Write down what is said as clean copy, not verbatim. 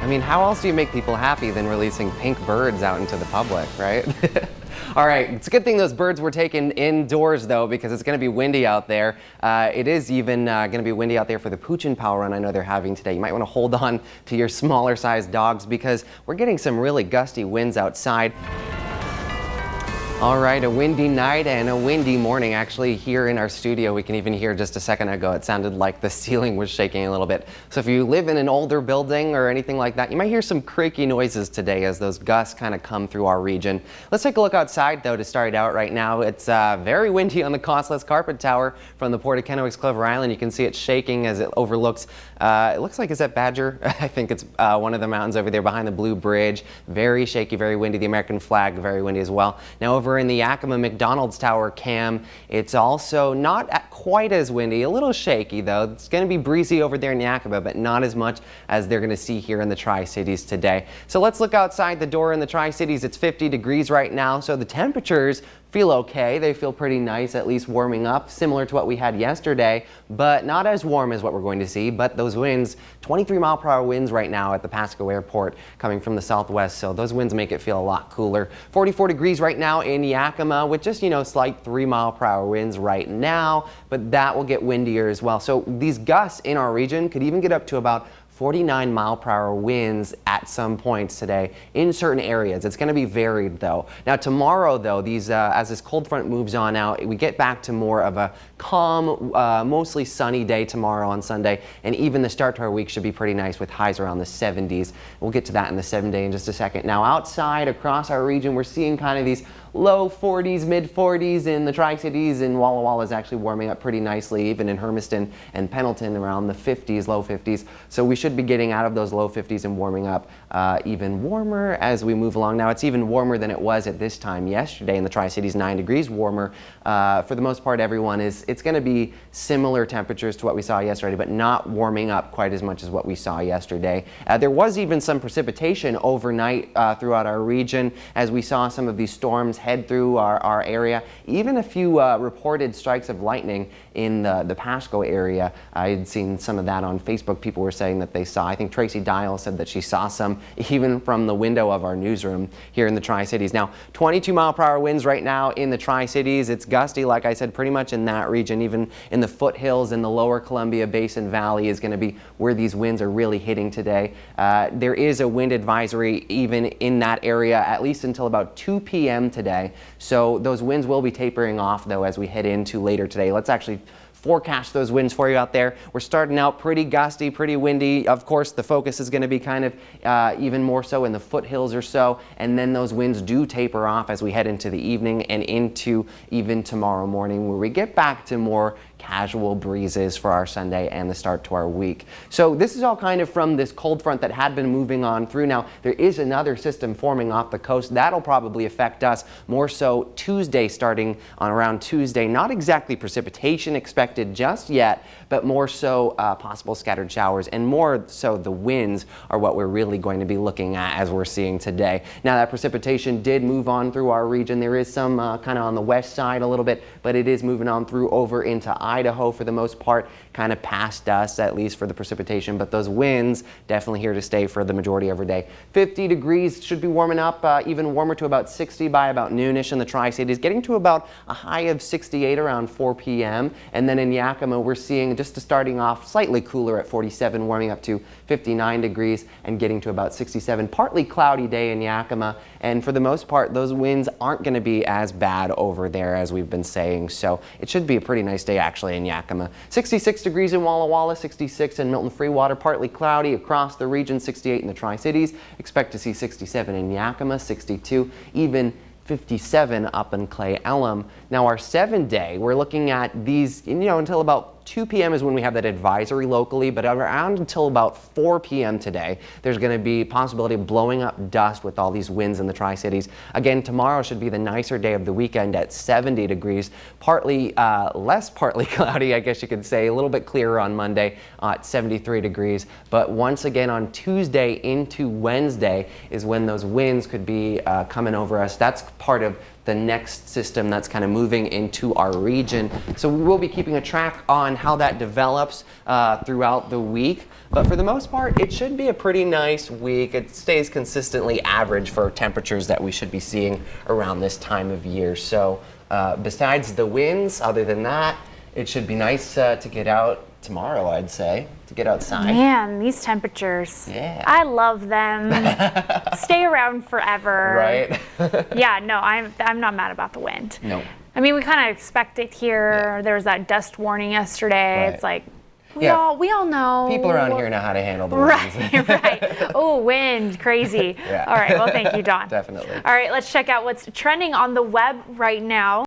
I mean, how else do you make people happy than releasing pink birds out into the public, right? All right, it's a good thing those birds were taken indoors, though, because it's going to be windy out there. It is even going to be windy out there for the Puchin Power Run I know they're having today. You might want to hold on to your smaller sized dogs because we're getting some really gusty winds outside. All right, a windy night and a windy morning. Actually, here in our studio, we can even hear just a second ago, it sounded like the ceiling was shaking a little bit. So if you live in an older building or anything like that, you might hear some creaky noises today as those gusts kind of come through our region. Let's take a look outside, though, to start out right now. It's very windy on the Costless Carpet Tower from the Port of Kennewick's Clover Island. You can see it shaking as it overlooks, it looks like, is that Badger? I think it's one of the mountains over there behind the Blue Bridge. Very shaky, very windy. The American flag, very windy as well. Now over in the Yakima McDonald's Tower cam, it's also not quite as windy, a little shaky though. It's going to be breezy over there in Yakima, but not as much as they're going to see here in the Tri-Cities today. So let's look outside the door in the Tri-Cities. It's 50 degrees right now, so the temperatures feel okay. They feel pretty nice, at least warming up, similar to what we had yesterday, but not as warm as what we're going to see. But those winds, 23-mile-per-hour winds right now at the Pasco Airport coming from the southwest, so those winds make it feel a lot cooler. 44 degrees right now in Yakima with just, slight 3-mile-per-hour winds right now, but that will get windier as well. So these gusts in our region could even get up to about 49-mile-per-hour winds at some points today in certain areas. It's going to be varied though. Now tomorrow though, as this cold front moves on out, we get back to more of a calm, mostly sunny day tomorrow on Sunday, and even the start to our week should be pretty nice with highs around the 70s. We'll get to that in the 7-day in just a second. Now outside across our region, we're seeing kind of these low 40s, mid 40s in the Tri-Cities, and Walla Walla is actually warming up pretty nicely, even in Hermiston and Pendleton around the 50s, low 50s. So we should be getting out of those low 50s and warming up even warmer as we move along. Now it's even warmer than it was at this time yesterday in the Tri-Cities, 9 degrees warmer. For the most part, everyone it's going to be similar temperatures to what we saw yesterday, but not warming up quite as much as what we saw yesterday. There was even some precipitation overnight throughout our region as we saw some of these storms head through our area. Even a few reported strikes of lightning in the Pasco area. I had seen some of that on Facebook. People were saying that they saw. I think Tracy Dial said that she saw some even from the window of our newsroom here in the Tri-Cities. Now 22-mile-per-hour winds right now in the Tri-Cities. It's gusty, like I said, pretty much in that region. Even in the foothills in the lower Columbia Basin Valley is going to be where these winds are really hitting today. There is a wind advisory even in that area at least until about 2 p.m. today. So those winds will be tapering off though as we head into later today. Let's actually forecast those winds for you out there. We're starting out pretty gusty, pretty windy. Of course, the focus is going to be kind of even more so in the foothills or so, and then those winds do taper off as we head into the evening and into even tomorrow morning, where we get back to more casual breezes for our Sunday and the start to our week. So this is all kind of from this cold front that had been moving on through. Now there is another system forming off the coast that'll probably affect us more so Tuesday, starting on around Tuesday. Not exactly precipitation expected just yet, but more so possible scattered showers, and more so the winds are what we're really going to be looking at as we're seeing today. Now that precipitation did move on through our region. There is some kind of on the west side a little bit, but it is moving on through over into Idaho for the most part, kind of past us at least for the precipitation, but those winds definitely here to stay for the majority of our day. 50 degrees should be warming up, even warmer to about 60 by about noonish in the Tri-Cities, getting to about a high of 68 around 4 p.m. And then in Yakima, we're seeing just starting off slightly cooler at 47, warming up to 59 degrees and getting to about 67. Partly cloudy day in Yakima, and for the most part, those winds aren't going to be as bad over there as we've been saying, so it should be a pretty nice day actually in Yakima. 66 degrees in Walla Walla, 66 in Milton Freewater, partly cloudy across the region, 68 in the Tri-Cities. Expect to see 67 in Yakima, 62, even 57 up in Clay Elum. Now our 7-day, we're looking at these, until about 2 p.m. is when we have that advisory locally, but around until about 4 p.m. today, there's going to be possibility of blowing up dust with all these winds in the Tri-Cities. Again, tomorrow should be the nicer day of the weekend at 70 degrees, partly partly cloudy, I guess you could say, a little bit clearer on Monday at 73 degrees. But once again on Tuesday into Wednesday is when those winds could be coming over us. That's part of the next system that's kind of moving into our region. So we will be keeping a track on how that develops throughout the week. But for the most part, it should be a pretty nice week. It stays consistently average for temperatures that we should be seeing around this time of year. So besides the winds, other than that, it should be nice to get out tomorrow, I'd say, to get outside. Man, these temperatures. Yeah. I love them. Stay around forever. Right? Yeah, no, I'm not mad about the wind. No. I mean, we kind of expect it here. There was that dust warning yesterday. Right. It's like, we all know. People around here know how to handle the winds. Right. Oh, wind, crazy. Yeah. All right, well, thank you, Don. Definitely. All right, let's check out what's trending on the web right now.